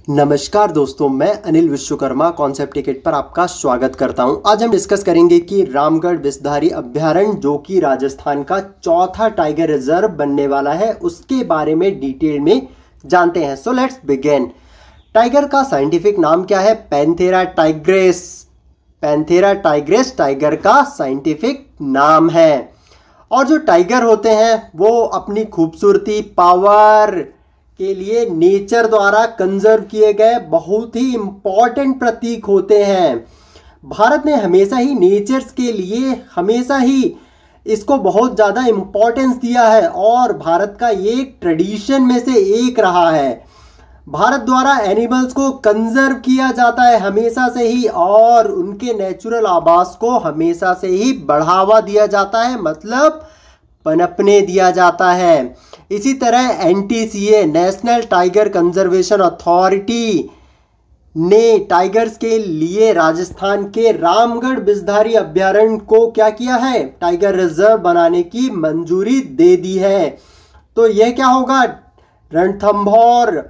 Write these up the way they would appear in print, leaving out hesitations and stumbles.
नमस्कार दोस्तों, मैं अनिल विश्वकर्मा कॉन्सेप्ट टिकट पर आपका स्वागत करता हूं। आज हम डिस्कस करेंगे कि रामगढ़ विषधारी अभ्यारण्य जो कि राजस्थान का चौथा टाइगर रिजर्व बनने वाला है, उसके बारे में डिटेल में जानते हैं। So let's begin. टाइगर का साइंटिफिक नाम क्या है? Panthera tigress. Panthera tigress tiger का साइंटिफिक नाम है। और जो टाइगर होते हैं वो अपनी खूबसूरती, पावर के लिए नेचर द्वारा कंजर्व किए गए बहुत ही इंपॉर्टेंट प्रतीक होते हैं। भारत ने हमेशा ही नेचर्स के लिए हमेशा ही इसको बहुत ज़्यादा इम्पोर्टेंस दिया है और भारत का ये ट्रेडिशन में से एक रहा है। भारत द्वारा एनिमल्स को कंजर्व किया जाता है हमेशा से ही और उनके नेचुरल आवास को हमेशा से ही बढ़ावा दिया जाता है, मतलब पनपने दिया जाता है। इसी तरह NTCA national tiger conservation authority ने टाइगर्स के लिए राजस्थान के रामगढ़ विषधारी अभ्यारण्य को क्या किया है? टाइगर रिजर्व बनाने की मंजूरी दे दी है। तो यह क्या होगा? रणथंभौर,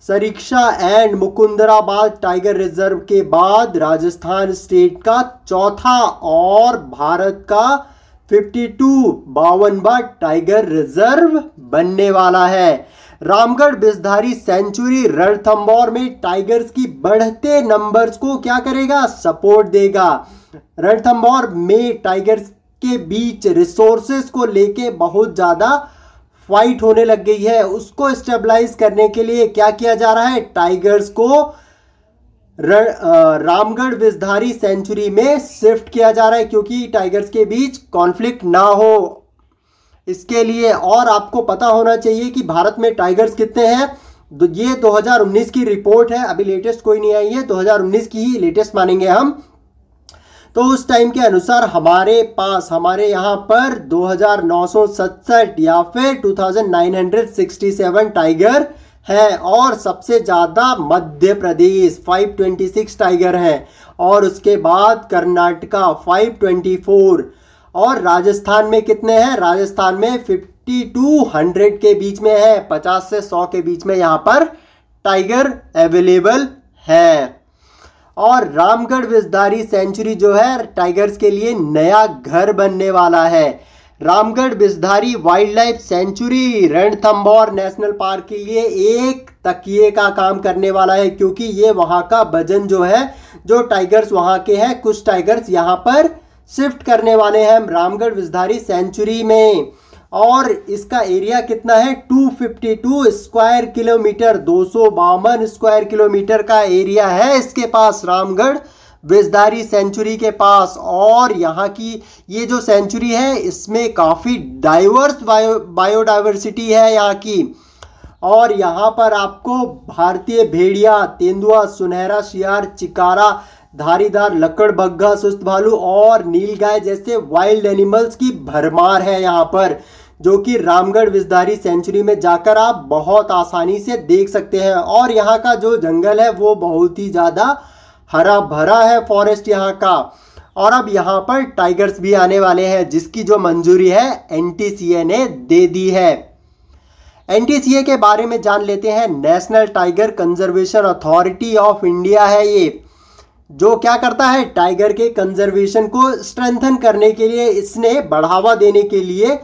सरीक्षा एंड मुकुंदराबाद टाइगर रिजर्व के बाद राजस्थान स्टेट का चौथा और भारत का 52वां टाइगर रिजर्व बनने वाला है। रामगढ़ विषधारी सेंचुरी रणथंभौर में टाइगर्स की बढ़ते नंबर्स को क्या करेगा? सपोर्ट देगा। रणथंभौर में टाइगर्स के बीच रिसोर्सेस को लेके बहुत ज़्यादा फाइट होने लग गई है। उसको स्टेबलाइज करने के लिए क्या किया जा रहा है? टाइगर्स को रामगढ़ विषधारी सेंचुरी में शिफ्ट किया जा रहा है क्योंकि टाइगर्स के बीच कॉन्फ्लिक्ट ना हो इसके लिए। और आपको पता होना चाहिए कि भारत में टाइगर्स कितने हैं। ये 2019 की रिपोर्ट है, अभी लेटेस्ट कोई नहीं आई है, 2019 की ही लेटेस्ट मानेंगे हम। तो उस टाइम के अनुसार हमारे यहाँ पर 2967 या फिर 2967 टाइगर है और सबसे ज़्यादा मध्य प्रदेश 526 टाइगर हैं और उसके बाद कर्नाटका 524 और राजस्थान में कितने हैं? राजस्थान में 5200 के बीच में है, 50 से 100 के बीच में यहाँ पर टाइगर अवेलेबल है। और रामगढ़ विषधारी सेंचुरी जो है टाइगर्स के लिए नया घर बनने वाला है। Ramgarh Vishdhari wild life sanctuary Ranthambore national park के लिए एक तकिए का काम करने वाला है क्योंकि ये वहाँ का वजन जो है, जो टाइगर्स वहाँ के हैं, कुछ टाइगर्स यहाँ पर शिफ्ट करने वाले हैं रामगढ़ विषधारी सेंचुरी में। और इसका एरिया कितना है? 252 स्क्वायर किलोमीटर, 252 स्क्वायर किलोमीटर का एरिया है इसके पास, रामगढ़ विषधारी सेंचुरी के पास। और यहाँ की ये जो सेंचुरी है इसमें काफ़ी डाइवर्स बायोडाइवर्सिटी है यहाँ की। और यहाँ पर आपको भारतीय भेड़िया, तेंदुआ, सुनहरा शियार, चिकारा, धारीदार लकड़बग्घा, सुस्त भालू और नीलगाय जैसे वाइल्ड एनिमल्स की भरमार है यहाँ पर, जो कि रामगढ़ विषधारी सेंचुरी में जाकर आप बहुत आसानी से देख सकते हैं। और यहाँ का जो जंगल है वो बहुत ही ज़्यादा हरा भरा है, फॉरेस्ट यहाँ का। और अब यहाँ पर टाइगर्स भी आने वाले हैं जिसकी जो मंजूरी है एनटीसीए ने दे दी है। एनटीसीए के बारे में जान लेते हैं। National tiger conservation authority of India है ये, जो क्या करता है? टाइगर के कंजर्वेशन को स्ट्रेंथन करने के लिए, इसने बढ़ावा देने के लिए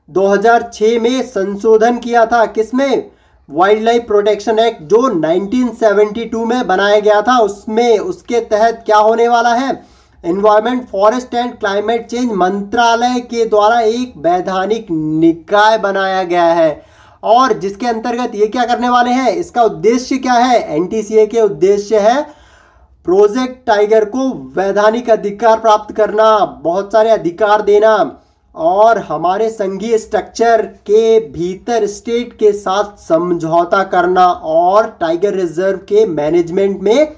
2006 में संशोधन किया था। किसमें? वाइल्ड लाइफ प्रोटेक्शन एक्ट जो 1972 में बनाया गया था, उसमें उसके तहत क्या होने वाला है? Environment, forest and climate change मंत्रालय के द्वारा एक वैधानिक निकाय बनाया गया है और जिसके अंतर्गत ये क्या करने वाले हैं? इसका उद्देश्य क्या है? एनटीसीए के उद्देश्य है प्रोजेक्ट टाइगर को वैधानिक अधिकार प्राप्त करना, बहुत सारे अधिकार देना और हमारे संघीय स्ट्रक्चर के भीतर स्टेट के साथ समझौता करना और टाइगर रिजर्व के मैनेजमेंट में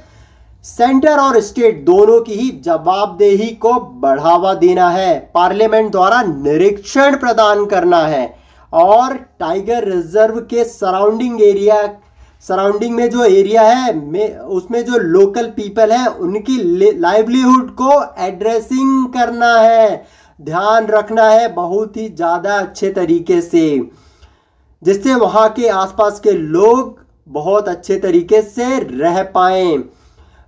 सेंटर और स्टेट दोनों की ही जवाबदेही को बढ़ावा देना है। पार्लियामेंट द्वारा निरीक्षण प्रदान करना है और टाइगर रिजर्व के सराउंडिंग में जो एरिया है उसमें जो लोकल पीपल है उनकी लाइवलीहुड को एड्रेसिंग करना है, ध्यान रखना है बहुत ही ज़्यादा अच्छे तरीके से, जिससे वहाँ के आसपास के लोग बहुत अच्छे तरीके से रह पाएं।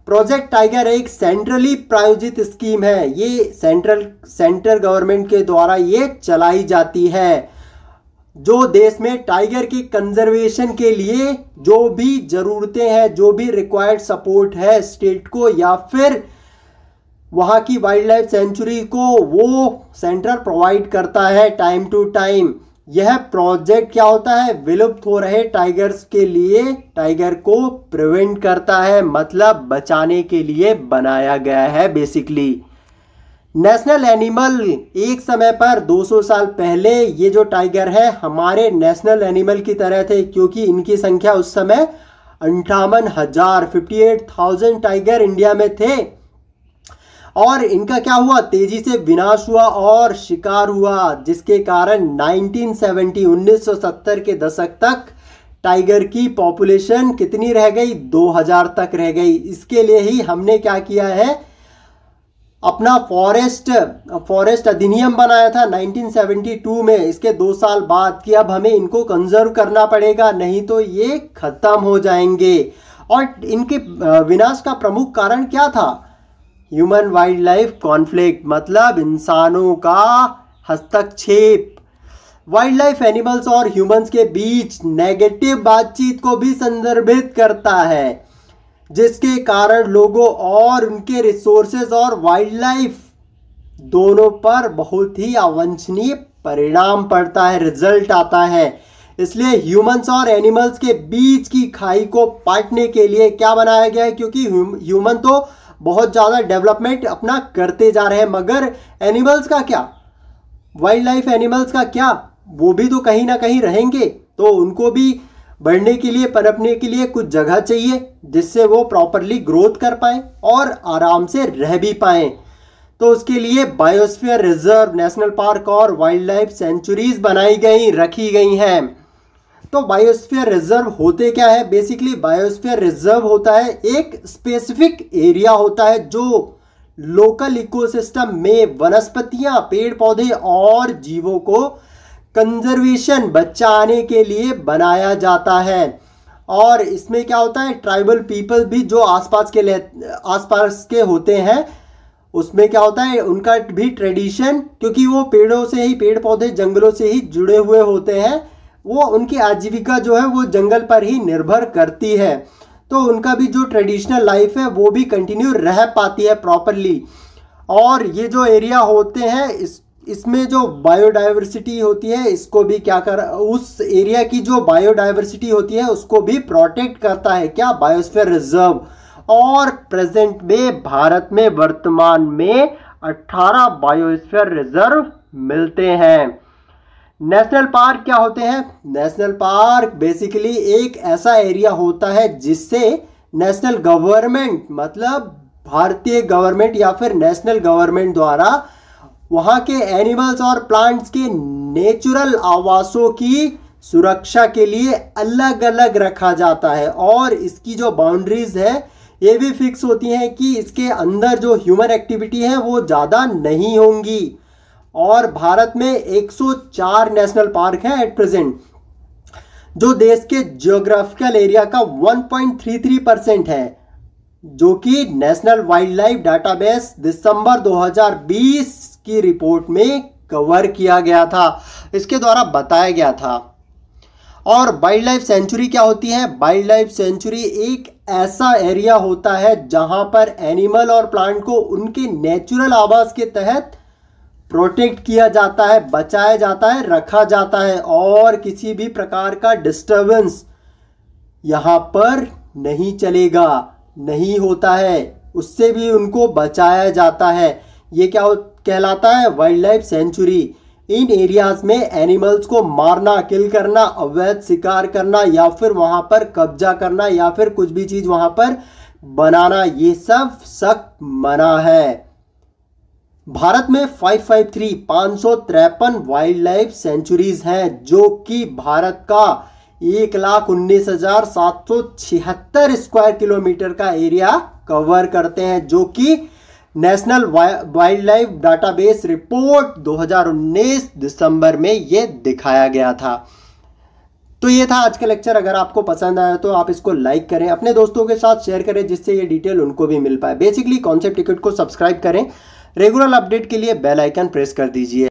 प्रोजेक्ट टाइगर एक सेंट्रली प्रायोजित स्कीम है, ये सेंट्रल गवर्नमेंट के द्वारा ये चलाई जाती है, जो देश में टाइगर की कंजर्वेशन के लिए जो भी ज़रूरतें हैं, जो भी रिक्वायर्ड सपोर्ट है स्टेट को या फिर वहाँ की वाइल्ड लाइफ सेंचुरी को, वो सेंटर प्रोवाइड करता है टाइम टू टाइम। यह प्रोजेक्ट क्या होता है, विलुप्त हो रहे टाइगर्स के लिए टाइगर को प्रिवेंट करता है, मतलब बचाने के लिए बनाया गया है बेसिकली। नेशनल एनिमल एक समय पर 200 साल पहले ये जो टाइगर है हमारे नेशनल एनिमल की तरह थे, क्योंकि इनकी संख्या उस समय 58,000 टाइगर इंडिया में थे और इनका क्या हुआ, तेजी से विनाश हुआ और शिकार हुआ, जिसके कारण 1970 के दशक तक टाइगर की पॉपुलेशन कितनी रह गई, 2000 तक रह गई। इसके लिए ही हमने क्या किया है, अपना फॉरेस्ट अधिनियम बनाया था 1972 में, इसके 2 साल बाद, कि अब हमें इनको कंजर्व करना पड़ेगा, नहीं तो ये खत्म हो जाएंगे। और इनके विनाश का प्रमुख कारण क्या था, ह्यूमन वाइल्ड लाइफ कॉन्फ्लिक्ट, मतलब इंसानों का हस्तक्षेप। वाइल्ड लाइफ एनिमल्स और ह्यूमंस के बीच नेगेटिव बातचीत को भी संदर्भित करता है, जिसके कारण लोगों और उनके रिसोर्सेज और वाइल्ड लाइफ दोनों पर बहुत ही अवांछनीय परिणाम पड़ता है, रिजल्ट आता है। इसलिए ह्यूमंस और एनिमल्स के बीच की खाई को पाटने के लिए क्या बनाया गया है, क्योंकि ह्यूमन तो बहुत ज़्यादा डेवलपमेंट अपना करते जा रहे हैं, मगर एनिमल्स का क्या, वाइल्ड लाइफ एनिमल्स का क्या, वो भी तो कहीं ना कहीं रहेंगे, तो उनको भी बढ़ने के लिए, पनपने के लिए कुछ जगह चाहिए जिससे वो प्रॉपरली ग्रोथ कर पाएँ और आराम से रह भी पाएँ। तो उसके लिए बायोस्फीयर रिजर्व, नेशनल पार्क और वाइल्ड लाइफ सेंचुरीज बनाई गई, रखी गई हैं। तो बायोस्फीयर रिजर्व होते क्या है, बेसिकली बायोस्फीयर रिजर्व होता है एक स्पेसिफिक एरिया होता है जो लोकल इकोसिस्टम में वनस्पतियां, पेड़ पौधे और जीवों को कंजर्वेशन, बचाने के लिए बनाया जाता है। और इसमें क्या होता है, ट्राइबल पीपल भी जो आसपास के होते हैं, उसमें क्या होता है, उनका भी ट्रेडिशन, क्योंकि वो पेड़ों से ही, पेड़ पौधे जंगलों से ही जुड़े हुए होते हैं, वो उनकी आजीविका जो है वो जंगल पर ही निर्भर करती है, तो उनका भी जो ट्रेडिशनल लाइफ है वो भी कंटिन्यू रह पाती है प्रॉपरली। और ये जो एरिया होते हैं इसमें जो बायोडाइवर्सिटी होती है, इसको भी क्या कर, उस एरिया की जो बायोडाइवर्सिटी होती है उसको भी प्रोटेक्ट करता है, क्या, बायोस्फीयर रिजर्व। और प्रेजेंट में भारत में वर्तमान में 18 बायोस्फीयर रिजर्व मिलते हैं। नेशनल पार्क क्या होते हैं, नेशनल पार्क बेसिकली एक ऐसा एरिया होता है जिससे नेशनल गवर्नमेंट, मतलब भारतीय गवर्नमेंट या फिर नेशनल गवर्नमेंट द्वारा वहाँ के एनिमल्स और प्लांट्स के नेचुरल आवासों की सुरक्षा के लिए अलग अलग रखा जाता है। और इसकी जो बाउंड्रीज है ये भी फिक्स होती हैं कि इसके अंदर जो ह्यूमन एक्टिविटी है वो ज़्यादा नहीं होंगी। और भारत में 104 नेशनल पार्क हैं एट प्रेजेंट, जो देश के जियोग्राफिकल एरिया का 1.33% है, जो कि नेशनल वाइल्ड लाइफ डाटाबेस दिसंबर 2020 की रिपोर्ट में कवर किया गया था, इसके द्वारा बताया गया था। और वाइल्ड लाइफ सेंचुरी क्या होती है, वाइल्ड लाइफ सेंचुरी एक ऐसा एरिया होता है जहां पर एनिमल और प्लांट को उनके नेचुरल आवास के तहत प्रोटेक्ट किया जाता है, बचाया जाता है, रखा जाता है, और किसी भी प्रकार का डिस्टर्बेंस यहाँ पर नहीं चलेगा, नहीं होता है, उससे भी उनको बचाया जाता है। ये क्या कहलाता है, वाइल्ड लाइफ सेंचुरी। इन एरियाज में एनिमल्स को मारना, किल करना, अवैध शिकार करना या फिर वहाँ पर कब्जा करना या फिर कुछ भी चीज़ वहाँ पर बनाना, ये सब सख्त मना है। भारत में 553 वाइल्ड लाइफ सेंचुरीज हैं, जो कि भारत का 1,19,776 स्क्वायर किलोमीटर का एरिया कवर करते हैं, जो कि national wild life database report 2019 दिसंबर में ये दिखाया गया था। तो ये था आज का लेक्चर। अगर आपको पसंद आया तो आप इसको लाइक करें, अपने दोस्तों के साथ शेयर करें, जिससे ये डिटेल उनको भी मिल पाए। बेसिकली कॉन्सेप्ट टिकट को सब्सक्राइब करें, रेगुलर अपडेट के लिए बेल आइकन प्रेस कर दीजिए।